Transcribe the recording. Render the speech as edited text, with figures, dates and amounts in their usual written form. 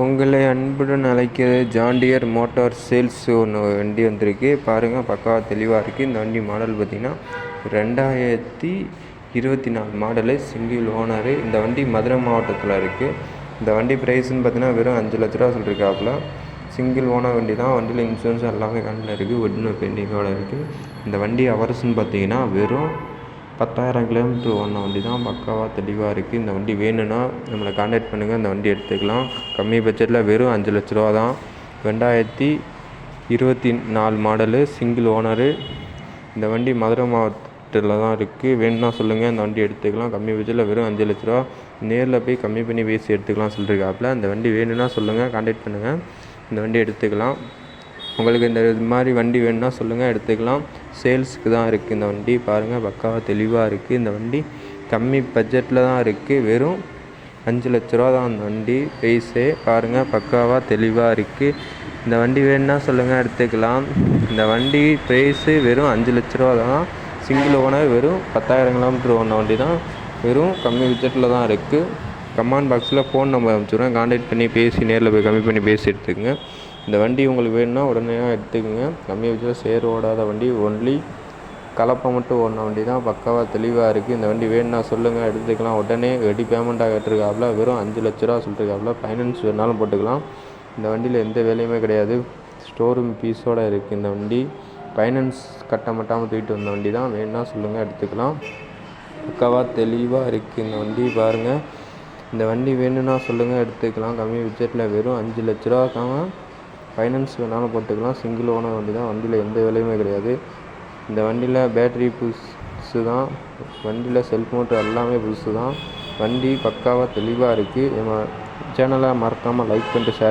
உங்களை அன்புடன் அழைக்கிறது ஜான் டியர் மோட்டார் சேல்ஸ். ஒன்று வண்டி வந்திருக்கு பாருங்கள், பக்காவாக தெளிவாக இருக்குது. இந்த வண்டி மாடல் பார்த்திங்கன்னா 2024 மாடலு, சிங்கிள் ஓனரு. இந்த வண்டி மதுரை மாவட்டத்தில் இருக்குது. இந்த வண்டி ப்ரைஸ்ன்னு பார்த்தீங்கன்னா வெறும் 5 லட்ச ரூபா சொல்லியிருக்காப்புல. சிங்கிள் ஓனர் வண்டி தான். வண்டியில் இன்சூரன்ஸ் எல்லாமே கண்டில் இருக்குது, ஒரிஜினல் பெயிண்டிங்கோடு இருக்குது. இந்த வண்டி அவர்ஸ்ன்னு பார்த்தீங்கன்னா வெறும் 10,000 கிலோமீட்டர் ஓடின வண்டி தான். பக்காவாக தெளிவாக இருக்குது. இந்த வண்டி வேணும்னா நம்மளை கான்டாக்ட் பண்ணுங்கள், இந்த வண்டி எடுத்துக்கலாம். கம்மி பட்ஜெட்டில் வெறும் 5 லட்ச ரூபா தான். 2024 மாடலு, சிங்கிள் ஓனரு. இந்த வண்டி மதுரை மாவட்டத்தில் தான் இருக்குது. வேணும்னா சொல்லுங்கள், இந்த வண்டி எடுத்துக்கலாம். கம்மி பட்ஜெட்டில் வெறும் 5 லட்ச ரூபா. நேரில் போய் கம்மி பண்ணி பேசி எடுத்துக்கலாம் சொல்லியிருக்காப்புல. இந்த வண்டி வேணும்னா சொல்லுங்கள், கான்டாக்ட் பண்ணுங்கள், இந்த வண்டி எடுத்துக்கலாம். உங்களுக்கு இந்த மாதிரி வண்டி வேணும்னா சொல்லுங்கள், எடுத்துக்கலாம். சேல்ஸுக்கு தான் இருக்குது இந்த வண்டி. பாருங்கள், பக்காவாக தெளிவாக இருக்குது. இந்த வண்டி கம்மி பட்ஜெட்டில் தான் இருக்குது. வெறும் 5 லட்ச ரூபா தான் அந்த வண்டி ப்ரைஸே. பாருங்கள், பக்காவாக தெளிவாக இருக்குது. இந்த வண்டி வேணும்னா சொல்லுங்கள், எடுத்துக்கலாம். இந்த வண்டி ப்ரைஸு வெறும் 5 லட்ச ரூபா தான். சிங்கிள் ஓனர், வெறும் 10,000 கிலோமீட்டர் ஓடின வண்டி தான். வெறும் கம்மி பட்ஜெட்டில் தான் இருக்குது. கமெண்ட் பாக்ஸில் ஃபோன் நம்பர் அனுப்பிச்சுடுறேன், கான்டாக்ட் பண்ணி பேசி நேரில் போய் கம்மி பண்ணி பேசி எடுத்துக்கோங்க. இந்த வண்டி உங்களுக்கு வேணும்னா உடனே எடுத்துக்கோங்க. கம்மி வச்சு சேர் ஓடாத வண்டி, ஒன்லி கலப்பை மட்டும் ஓடின வண்டி தான். பக்காவாக தெளிவாக இருக்குது. இந்த வண்டி வேணும்னா சொல்லுங்கள், எடுத்துக்கலாம். உடனே ரெடி பேமெண்ட்டாக கட்டிருக்காப்புல. வெறும் 5 லட்ச ரூபா சொல்லிட்டுருக்காப்புல. ஃபைனான்ஸ் வேணாலும் போட்டுக்கலாம். இந்த வண்டியில் எந்த வேலையுமே கிடையாது, ஸ்டோரூம் பீஸோடு இருக்குது. இந்த வண்டி ஃபைனான்ஸ் கட்ட மாட்டாமல் தூக்கிட்டு வந்த வண்டி தான். வேணும்னா சொல்லுங்கள், எடுத்துக்கலாம். பக்காவாக தெளிவாக இருக்குது இந்த வண்டி. பாருங்கள், இந்த வண்டி வேணும்னா சொல்லுங்கள், எடுத்துக்கலாம். கம்மி பட்ஜெட்டில் வெறும் 5 லட்ச ரூபா தாங்க. ஃபைனான்ஸ் வேணாலும் போட்டுக்கலாம். சிங்கிள் ஓனர் வண்டி தான். வண்டியில் எந்த வேலையுமே கிடையாது. இந்த வண்டியில் பேட்ரி புதுசு தான். வண்டியில் செல்ஃப் மோட்டர் எல்லாமே புதுசு தான். வண்டி பக்காவாக தெளிவாக இருக்குது. நம்ம சேனலை மறக்காமல் லைக் பண்ணிட்டு ஷேர்